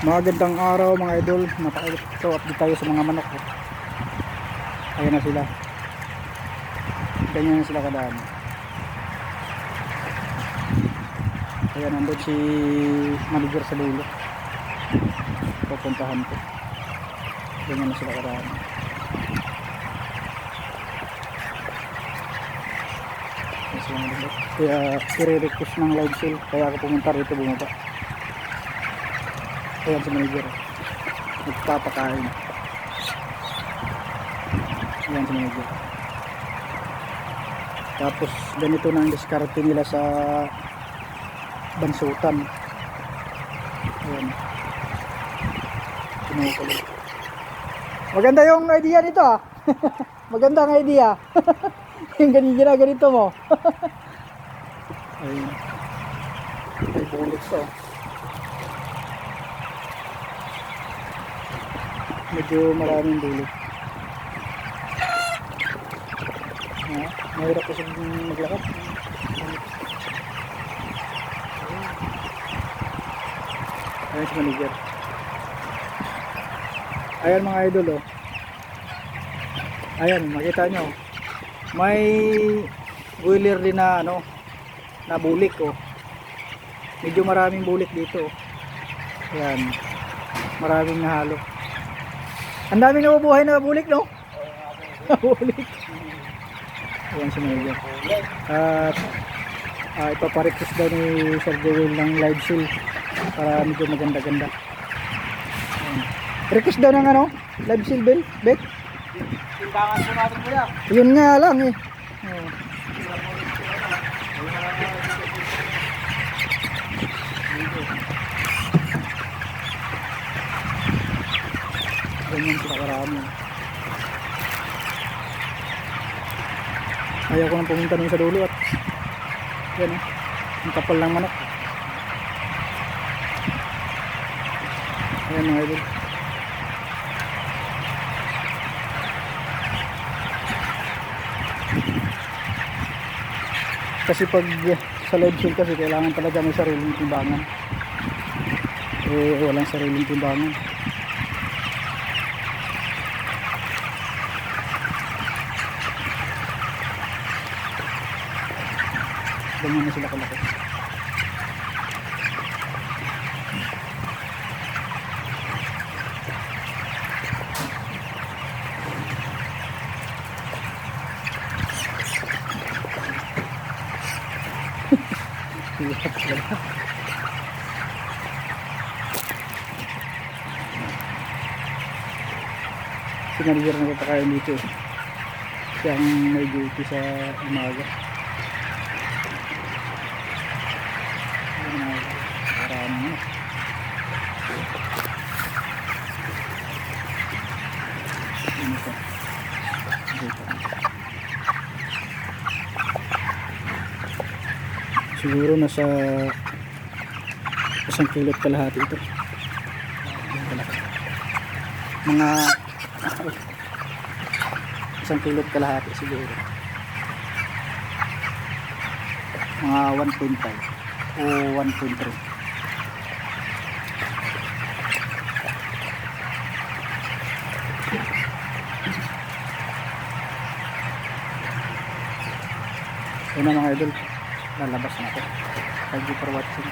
Magandang araw mga idol. Napaka-ito update tayo sa mga manok. Ayan na sila. Ganyan na sila kadami. Ayan, nandun si manager sa dulo. Pupuntahan ko. Ganyan na sila kadami. Kaya i-request ng live sale. Kaya ako pumunta rito, bumaba. Ayan si manager. Nagpapakain. Ayan si manager. Tapos ganito na ang diskarte nila sa bansutan. Ayan. Kinukulit. Maganda yung idea nito ah. Maganda ang idea. Yung ganito mo. Ayun. May bullets oh. Medyo maraming bullets. Mahirap kasi maglakad. Ayan si manager. Ayan mga idol oh. Ayan, makita nyo. May boiler din na ano, na bulik oh. Medyo maraming bulik dito oh. Ayan. Maraming nahalo. Ang daming nabubuhay na bulik no? Bulik. Ayan si manager. At ipaparequest daw ni Sir Joel ng live sale para medyo maganda-ganda. Request daw ng ano? Live sale bell? Bet? Timbangan po natin kuya. Yun nga lang eh. Oh. Ganyan sila karami. Ayaw ko nang pumunta dun sa dulo at yan eh. Ang kapal ng manok. Ayan mga idol. Kasi pag sa live sale kasi kailangan talaga may sariling timbangan. Eh walang sariling timbangan. Ganyan na sila kalaki. Si manager na papakain dito eh. Siya ang may duty sa umaga. Parang ano. Ano ito? Dito. Siguro nasa 1 kilo at kalahati ito. Mga 1 kilo at kalahati siguro. Mga 1.5 o 1.3. Yun na mga idol. Lalabas na ako. Thank you for watching.